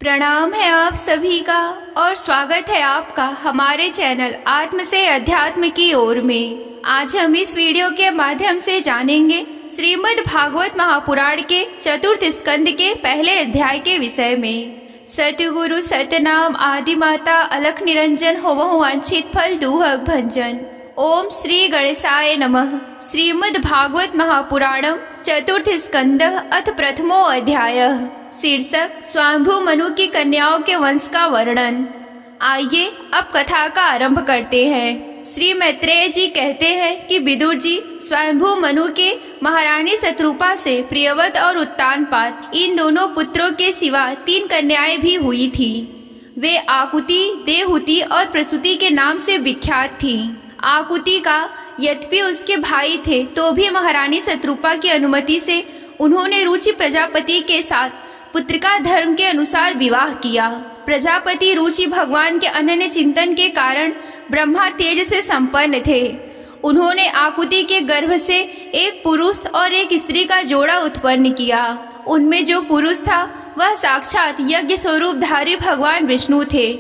प्रणाम है आप सभी का और स्वागत है आपका हमारे चैनल आत्म से अध्यात्म की ओर में। आज हम इस वीडियो के माध्यम से जानेंगे श्रीमद् भागवत महापुराण के चतुर्थ स्कंद के पहले अध्याय के विषय में। सतगुरु सतनाम आदि माता अलख निरंजन होवहु वांछित फल दूहक भंजन। ओम श्री गणेशाय नमः। श्रीमद् भागवत महापुराणम चतुर्थ स्कंद अथ प्रथमो अध्याय। शीर्षक स्वयंभू मनु की कन्याओं के वंश का वर्णन। आइए अब कथा का आरंभ करते हैं। श्री मैत्रेय जी कहते हैं कि विदुर जी स्वयंभू मनु के महारानी शत्रुपा से प्रियवत और उत्तानपाद इन दोनों पुत्रों के सिवा 3 कन्याएं भी हुई थी। वे आकुति, देवहूति और प्रसूति के नाम से विख्यात थीं। आकुति का यद्यपि उसके भाई थे तो भी महारानी शत्रुपा की अनुमति से उन्होंने रुचि प्रजापति के साथ पुत्रिका धर्म के अनुसार विवाह किया। प्रजापति रुचि भगवान के अनन्य चिंतन के कारण ब्रह्मा तेज से संपन्न थे। उन्होंने आकुति के गर्भ से एक पुरुष और एक स्त्री का जोड़ा उत्पन्न किया। उनमें जो पुरुष था वह साक्षात यज्ञ स्वरूपधारी भगवान विष्णु थे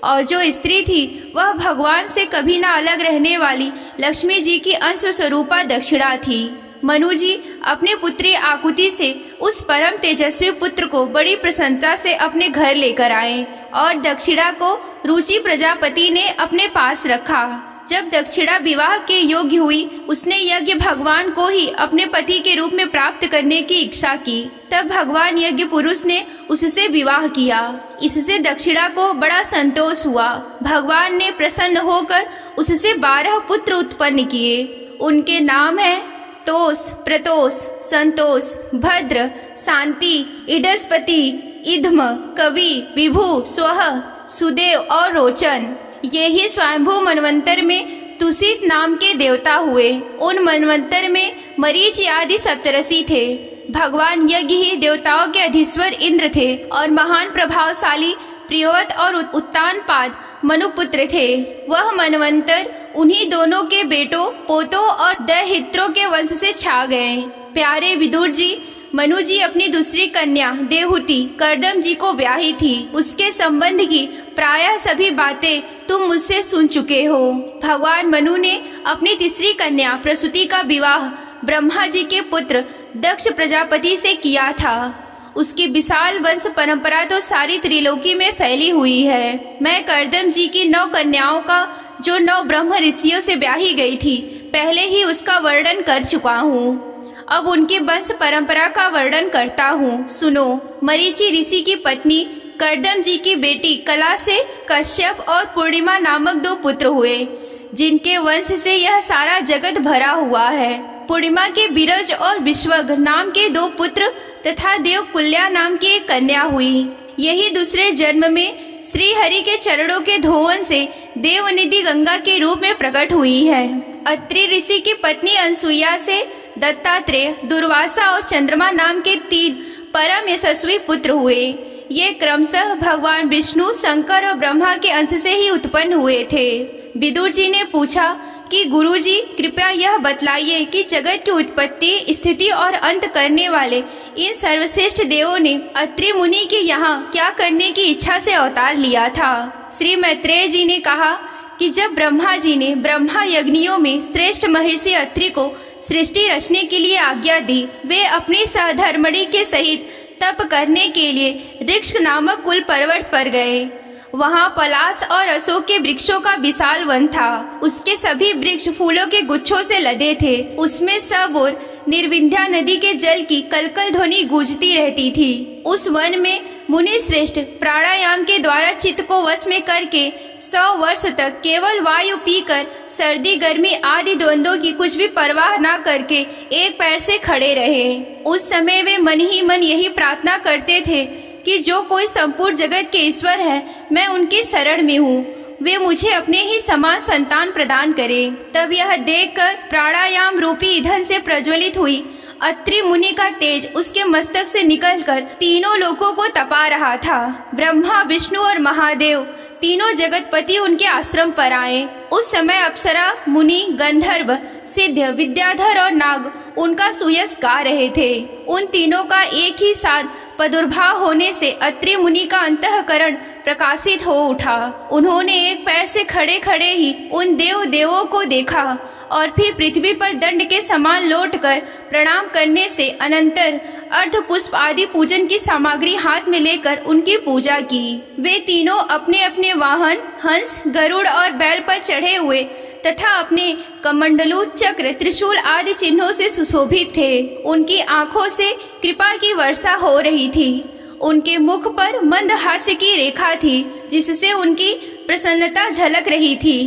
और जो स्त्री थी वह भगवान से कभी न अलग रहने वाली लक्ष्मी जी की अंश स्वरूपा दक्षिणा थी। मनु जी अपनी पुत्री आकुति से उस परम तेजस्वी पुत्र को बड़ी प्रसन्नता से अपने घर लेकर आए और दक्षिणा को रुचि प्रजापति ने अपने पास रखा। जब दक्षिणा विवाह के योग्य हुई उसने यज्ञ भगवान को ही अपने पति के रूप में प्राप्त करने की इच्छा की। तब भगवान यज्ञ पुरुष ने उससे विवाह किया। इससे दक्षिणा को बड़ा संतोष हुआ। भगवान ने प्रसन्न होकर उससे 12 पुत्र उत्पन्न किए। उनके नाम हैं तोष, प्रतोष, संतोष, भद्र, शांति, इडस्पति, इध्म, कवि, विभु, स्वह, सुदेव और रोचन। ये ही स्वयंभू मनवंतर में तुषित नाम के देवता हुए। उन मनवंतर में मरीचि आदि सप्तऋषि थे। भगवान यज्ञ ही देवताओं के अधीश्वर इंद्र थे और महान प्रभावशाली प्रियवत और उत्तानपाद मनुपुत्र थे। वह मनवंतर उन्हीं दोनों के बेटों, पोतों और दैहित्रों के वंश से छा गए। प्यारे विदुर जी, मनु जी अपनी दूसरी कन्या देवहूति कर्दम जी को ब्याही थी। उसके संबंध की प्रायः सभी बातें तुम मुझसे सुन चुके हो। भगवान मनु ने अपनी तीसरी कन्या प्रसूति का विवाह ब्रह्मा जी के पुत्र दक्ष प्रजापति से किया था। उसकी विशाल वंश परंपरा तो सारी त्रिलोकी में फैली हुई है। मैं कर्दम जी की 9 कन्याओं का जो 9 ब्रह्म ऋषियों से ब्याही गई थी पहले ही उसका वर्णन कर चुका हूँ। अब उनकी वंश परंपरा का वर्णन करता हूँ, सुनो। मरीचि ऋषि की पत्नी कर्दम जी की बेटी कला से कश्यप और पूर्णिमा नामक 2 पुत्र हुए, जिनके वंश से यह सारा जगत भरा हुआ है। पूर्णिमा के बिरज और विश्वग नाम के 2 पुत्र तथा देवकुल्या नाम की एक कन्या हुई। यही दूसरे जन्म में श्री हरि के चरणों के धोवन से देवनिधि गंगा के रूप में प्रकट हुई है। अत्रि ऋषि की पत्नी अनसुईया से दत्तात्रेय, दुर्वासा और चंद्रमा नाम के 3 परम यशस्वी पुत्र हुए। ये क्रमशः भगवान विष्णु, शंकर और ब्रह्मा के अंश से ही उत्पन्न हुए थे। विदुर जी ने पूछा कि गुरुजी कृपया यह बतलाइए कि जगत की उत्पत्ति, स्थिति और अंत करने वाले इन सर्वश्रेष्ठ देवों ने अत्रि मुनि के यहाँ क्या करने की इच्छा से अवतार लिया था। श्री मैत्रेय जी ने कहा कि जब ब्रह्मा जी ने ब्रह्मा यज्ञियों में श्रेष्ठ महर्षि अत्रि को सृष्टि रचने के लिए आज्ञा दी, वे अपनी सहधर्मणी के सहित तप करने के लिए ऋक्ष नामक कुल पर्वत पर गए। वहाँ पलाश और अशोक के वृक्षों का विशाल वन था। उसके सभी वृक्ष फूलों के गुच्छों से लदे थे। उसमें सब ओर निर्विंध्या नदी के जल की कलकल ध्वनि गूंजती रहती थी। उस वन में मुनि श्रेष्ठ प्राणायाम के द्वारा चित्त को वश में करके 100 वर्ष तक केवल वायु पीकर सर्दी गर्मी आदि द्वंद्वों की कुछ भी परवाह न करके एक पैर से खड़े रहे। उस समय वे मन ही मन यही प्रार्थना करते थे कि जो कोई संपूर्ण जगत के ईश्वर है, मैं उनकी शरण में हूँ, वे मुझे अपने ही समान संतान प्रदान करें। तब यह देखकर प्राणायाम रूपी ईंधन से प्रज्वलित हुई अत्रि मुनि का तेज उसके मस्तक से निकलकर तीनों लोकों को तपा रहा था। ब्रह्मा, विष्णु और महादेव तीनों जगतपति उनके आश्रम पर आए। उस समय अप्सरा, मुनि, गंधर्व, सिद्ध, विद्याधर और नाग उनका सुयश गा रहे थे। उन तीनों का एक ही साथ प्रादुर्भाव होने से अत्रि मुनि का अंतःकरण प्रकाशित हो उठा। उन्होंने एक पैर से खड़े खड़े ही उन देवों को देखा और फिर पृथ्वी पर दंड के समान लौटकर प्रणाम करने से अनंतर अर्ध पुष्प आदि पूजन की सामग्री हाथ में लेकर उनकी पूजा की। वे तीनों अपने अपने वाहन हंस, गरुड़ और बैल पर चढ़े हुए तथा अपने कमंडलू, चक्र, त्रिशूल आदि चिन्हों से सुशोभित थे। उनकी आंखों से कृपा की वर्षा हो रही थी। उनके मुख पर मंद हास्य की रेखा थी जिससे उनकी प्रसन्नता झलक रही थी।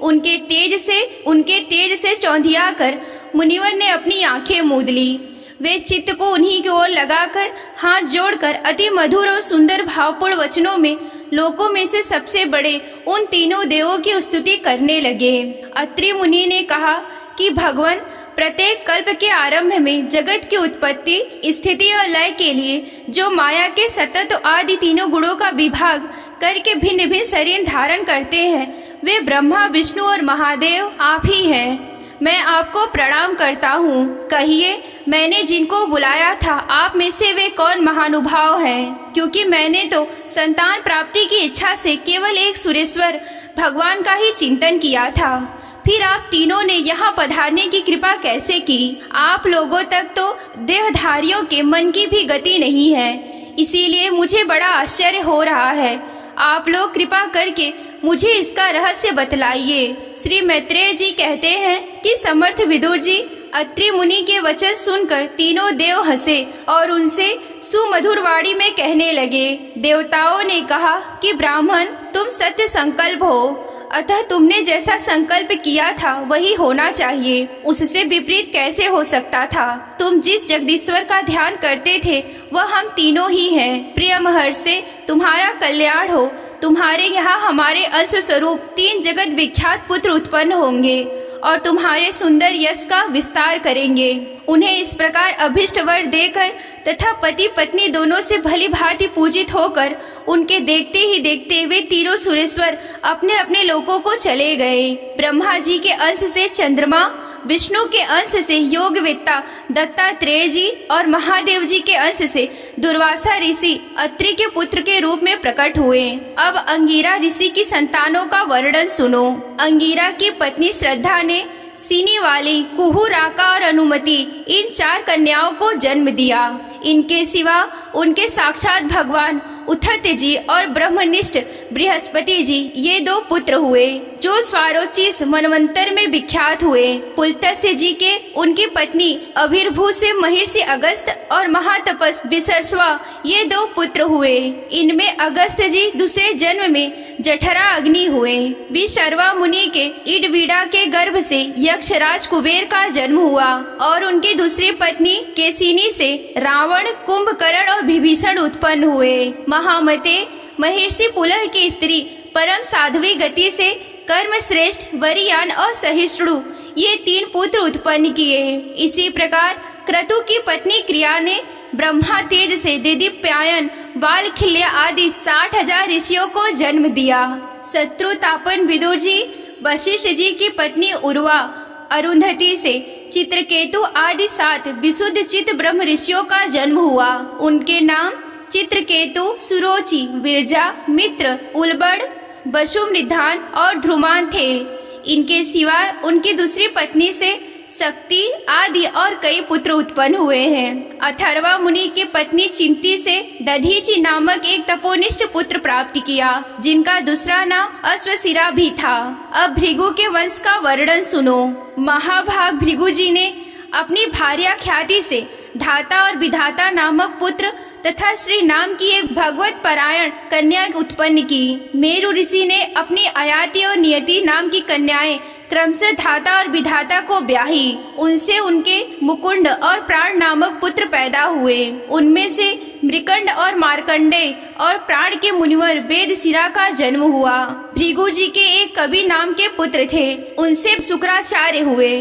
उनके तेज से चौंधिया कर मुनिवर ने अपनी आंखें मूंद ली। वे चित्त को उन्हीं की ओर लगाकर हाथ जोड़कर अति मधुर और सुंदर भावपूर्ण वचनों में लोकों में से सबसे बड़े उन तीनों देवों की स्तुति करने लगे। अत्रि मुनि ने कहा कि भगवान, प्रत्येक कल्प के आरंभ में जगत की उत्पत्ति, स्थिति और लय के लिए जो माया के सतत आदि तीनों गुणों का विभाग करके भिन्न भिन्न शरीर धारण करते हैं, वे ब्रह्मा, विष्णु और महादेव आप ही हैं। मैं आपको प्रणाम करता हूँ। कहिए, मैंने जिनको बुलाया था आप में से वे कौन महानुभाव हैं? क्योंकि मैंने तो संतान प्राप्ति की इच्छा से केवल एक सुरेश्वर भगवान का ही चिंतन किया था। फिर आप तीनों ने यहाँ पधारने की कृपा कैसे की? आप लोगों तक तो देहधारियों के मन की भी गति नहीं है, इसीलिए मुझे बड़ा आश्चर्य हो रहा है। आप लोग कृपा करके मुझे इसका रहस्य बतलाइए। श्री मैत्रेय जी कहते हैं कि समर्थ विदुर जी, अत्रि मुनि के वचन सुनकर तीनों देव हंसे और उनसे सुमधुर वाणी में कहने लगे। देवताओं ने कहा कि ब्राह्मण, तुम सत्य संकल्प हो, अतः तुमने जैसा संकल्प किया था वही होना चाहिए। उससे विपरीत कैसे हो सकता था? तुम जिस जगदीश्वर का ध्यान करते थे वह हम तीनों ही हैं। प्रिय महर्षि, तुम्हारा कल्याण हो। तुम्हारे यहाँ हमारे अंश स्वरूप 3 जगत विख्यात पुत्र उत्पन्न होंगे और तुम्हारे सुंदर यश का विस्तार करेंगे। उन्हें इस प्रकार अभिष्ट वर देकर तथा पति पत्नी दोनों से भली भांति पूजित होकर उनके देखते ही देखते वे तीनों सुरेश्वर अपने अपने लोकों को चले गए। ब्रह्मा जी के अंश से चंद्रमा, विष्णु के अंश से योगवेत्ता दत्तात्रेय जी और महादेव जी के अंश से दुर्वासा ऋषि अत्रि के पुत्र के रूप में प्रकट हुए। अब अंगिरा ऋषि की संतानों का वर्णन सुनो। अंगिरा की पत्नी श्रद्धा ने सीनी वाली, कुहू, राका और अनुमति इन 4 कन्याओं को जन्म दिया। इनके सिवा उनके साक्षात भगवान उथत जी और ब्रह्मनिष्ठ बृहस्पति जी ये 2 पुत्र हुए जो स्वारोचिस मनवंतर में विख्यात हुए। पुलत्स्य जी के उनकी पत्नी अभिर्भू से महर्षि अगस्त और महातपस विसर्स्वा ये 2 पुत्र हुए। इनमें अगस्त जी दूसरे जन्म में जठरा अग्नि हुए। विशर्वा मुनि के इडवीडा के गर्भ से यक्षराज कुबेर का जन्म हुआ और उनकी दूसरी पत्नी केसिनी से रावण, कुंभकर्ण और विभीषण उत्पन्न हुए। महामते, महर्षि पुलह की स्त्री परम साध्वी गति से कर्म श्रेष्ठ, वरियान और सहिष्णु ये 3 पुत्र उत्पन्न किए। इसी प्रकार क्रतु की पत्नी क्रिया ने ब्रह्मा तेज से दिदीप्यायन, बालखिल्य आदि 60,000 ऋषियों को जन्म दिया। शत्रुतापन विदुर जी, वशिष्ठ जी की पत्नी उर्वा, अरुंधति से चित्रकेतु आदि 7 विशुद्ध चित्त ब्रह्म ऋषियों का जन्म हुआ। उनके नाम चित्रकेतु, सुरोचि, विरजा, मित्र, उलबड़, वसुमृधान और ध्रुमान थे। इनके सिवा उनकी दूसरी पत्नी से शक्ति आदि और कई पुत्र उत्पन्न हुए हैं। अथर्वा मुनि की पत्नी चिंती से दधीचि नामक एक तपोनिष्ठ पुत्र प्राप्त किया जिनका दूसरा नाम अश्वशिरा भी था। अब भृगु के वंश का वर्णन सुनो। महाभाग भृगु जी ने अपनी भार्या ख्याति से धाता और विधाता नामक पुत्र तथा श्री नाम की एक भगवत परायण कन्या उत्पन्न की। मेरु ऋषि ने अपनी अयाति और नियति नाम की कन्याएं क्रमशः धाता और विधाता को ब्याही। उनसे उनके मुकुंड और प्राण नामक पुत्र पैदा हुए। उनमें से मृकंड और मार्कंडेय और प्राण के मुनिवर वेदशिरा का जन्म हुआ। भृगु जी के एक कवि नाम के पुत्र थे, उनसे शुक्राचार्य हुए।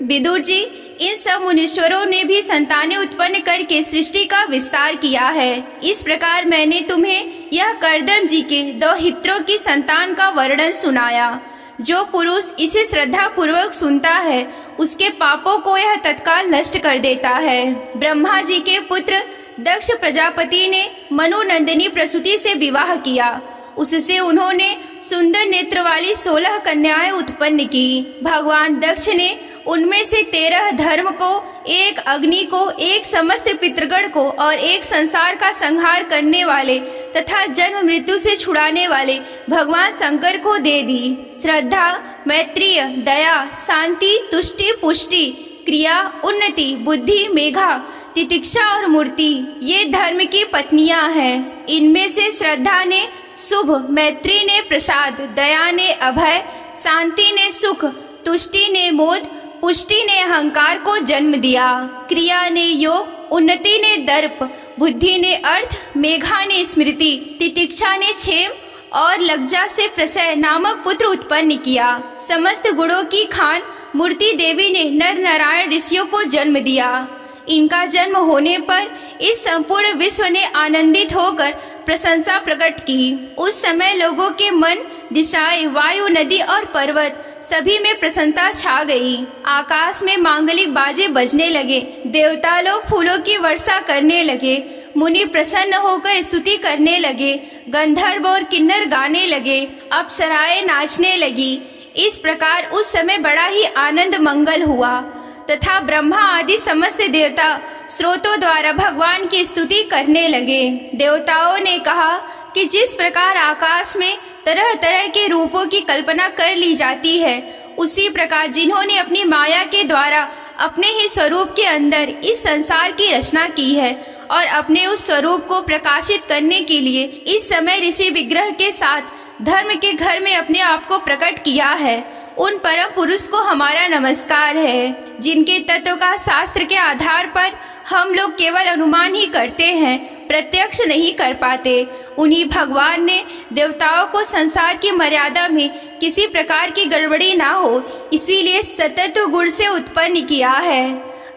विदुर जी, इन सब मुनीश्वरों ने भी संतानें उत्पन्न करके सृष्टि का विस्तार किया है। इस प्रकार मैंने तुम्हें यह कर्दम जी के 2 हित्रों की संतान का वर्णन सुनाया। जो पुरुष इसे श्रद्धा पूर्वक सुनता है उसके पापों को यह तत्काल नष्ट कर देता है। ब्रह्मा जी के पुत्र दक्ष प्रजापति ने मनोनंदिनी प्रसूति से विवाह किया। उससे उन्होंने सुंदर नेत्र वाली 16 कन्याएं उत्पन्न की। भगवान दक्ष ने उनमें से 13 धर्म को, एक अग्नि को, एक समस्त पितृगण को और एक संसार का संहार करने वाले तथा जन्म मृत्यु से छुड़ाने वाले भगवान शंकर को दे दी। श्रद्धा, मैत्रीय, दया, शांति, तुष्टि, पुष्टि, क्रिया, उन्नति, बुद्धि, मेघा, तितिक्षा और मूर्ति ये धर्म की पत्नियां हैं। इनमें से श्रद्धा ने शुभ, मैत्री ने प्रसाद, दया ने अभय, शांति ने सुख, तुष्टि ने मोद, पुष्टि ने अहंकार को जन्म दिया। क्रिया ने योग, उन्नति ने दर्प, बुद्धि ने अर्थ, मेघा ने स्मृति, तितिक्षा ने क्षेम और लज्जा से प्रसय नामक पुत्र उत्पन्न किया। समस्त गुणों की खान मूर्ति देवी ने नर नारायण ऋषियों को जन्म दिया। इनका जन्म होने पर इस संपूर्ण विश्व ने आनंदित होकर प्रशंसा प्रकट की। उस समय लोगों के मन, दिशाएं, वायु, नदी और पर्वत सभी में प्रसन्नता छा गई। आकाश में मांगलिक बाजे बजने लगे, देवता लोग फूलों की वर्षा करने लगे, मुनि प्रसन्न होकर स्तुति करने लगे, गंधर्व और किन्नर गाने लगे, अप्सराएं नाचने लगी। इस प्रकार उस समय बड़ा ही आनंद मंगल हुआ तथा ब्रह्मा आदि समस्त देवता स्रोतों द्वारा भगवान की स्तुति करने लगे। देवताओं ने कहा कि जिस प्रकार आकाश में तरह तरह के रूपों की कल्पना कर ली जाती है, उसी प्रकार जिन्होंने अपनी माया के द्वारा अपने ही स्वरूप के अंदर इस संसार की रचना की है और अपने उस स्वरूप को प्रकाशित करने के लिए इस समय ऋषि विग्रह के साथ धर्म के घर में अपने आप को प्रकट किया है, उन परम पुरुष को हमारा नमस्कार है। जिनके तत्व का शास्त्र के आधार पर हम लोग केवल अनुमान ही करते हैं, प्रत्यक्ष नहीं कर पाते। उन्हीं भगवान ने देवताओं को संसार की मर्यादा में किसी प्रकार की गड़बड़ी ना हो, इसीलिए सतत्व गुण से उत्पन्न किया है।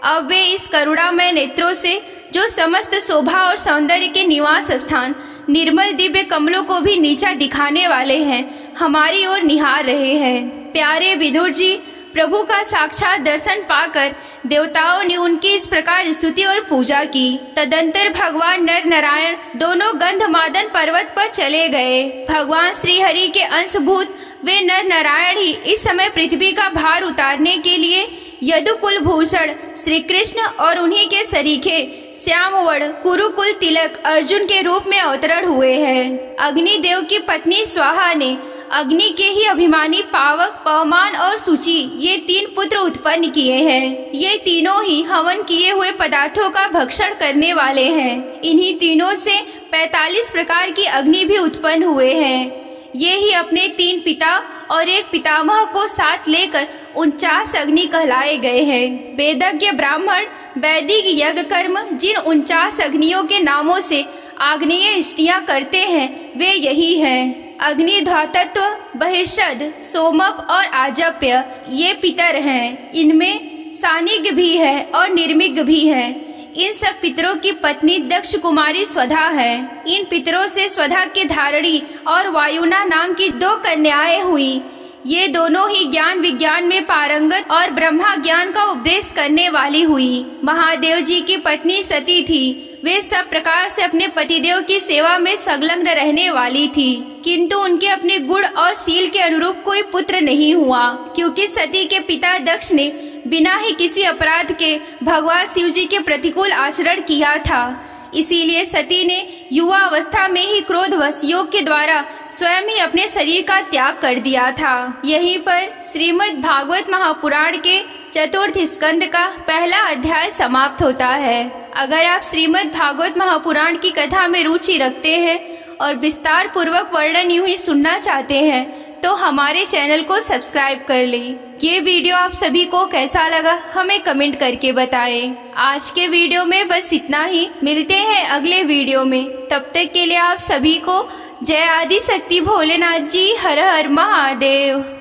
अब वे इस करुणामय नेत्रों से जो समस्त शोभा और सौंदर्य के निवास स्थान निर्मल दिव्य कमलों को भी नीचा दिखाने वाले हैं, हमारी ओर निहार रहे हैं। प्यारे विदुर जी, प्रभु का साक्षात दर्शन पाकर देवताओं ने उनकी इस प्रकार स्तुति और पूजा की। तदंतर भगवान नर नारायण दोनों गंधमादन पर्वत पर चले गए। भगवान श्री हरि के अंशभूत वे नर नारायण ही इस समय पृथ्वी का भार उतारने के लिए यदुकुल भूषण श्री कृष्ण और उन्हीं के सरीखे श्यामवर्ण कुरुकुल तिलक अर्जुन के रूप में अवतरण हुए हैं। अग्निदेव की पत्नी स्वाहा ने अग्नि के ही अभिमानी पावक, पवमान और सूची ये 3 पुत्र उत्पन्न किए हैं। ये तीनों ही हवन किए हुए पदार्थों का भक्षण करने वाले हैं। इन्हीं तीनों से 45 प्रकार की अग्नि भी उत्पन्न हुए हैं। ये ही अपने 3 पिता और एक पितामह को साथ लेकर 49 अग्नि कहलाए गए हैं। वेदज्ञ ब्राह्मण वैदिक यज्ञ कर्म जिन 49 अग्नियों के नामों से आग्नेय इष्टियां करते हैं, वे यही हैं। अग्नि ध्वातत्व, बहिर्षद, सोमप और आजप्य ये पितर हैं। इनमें सानिग भी है और निर्मिग भी है। इन सब पितरों की पत्नी दक्ष कुमारी स्वधा है। इन पितरों से स्वधा की धारणी और वायुना नाम की 2 कन्याएं हुई। ये दोनों ही ज्ञान विज्ञान में पारंगत और ब्रह्मा ज्ञान का उपदेश करने वाली हुई। महादेव जी की पत्नी सती थी। वे सब प्रकार से अपने पतिदेव की सेवा में संलग्न रहने वाली थी, किंतु उनके अपने गुण और सील के अनुरूप कोई पुत्र नहीं हुआ, क्योंकि सती के पिता दक्ष ने बिना ही किसी अपराध के भगवान शिव जी के प्रतिकूल आचरण किया था। इसीलिए सती ने युवा अवस्था में ही क्रोधवश योग के द्वारा स्वयं ही अपने शरीर का त्याग कर दिया था। यहीं पर श्रीमद् भागवत महापुराण के चतुर्थ स्कंद का पहला अध्याय समाप्त होता है। अगर आप श्रीमद् भागवत महापुराण की कथा में रुचि रखते हैं और विस्तार पूर्वक वर्णन यूं ही सुनना चाहते हैं, तो हमारे चैनल को सब्सक्राइब कर लें। ये वीडियो आप सभी को कैसा लगा हमें कमेंट करके बताएं। आज के वीडियो में बस इतना ही। मिलते हैं अगले वीडियो में। तब तक के लिए आप सभी को जय आदि शक्ति भोलेनाथ जी। हर हर महादेव।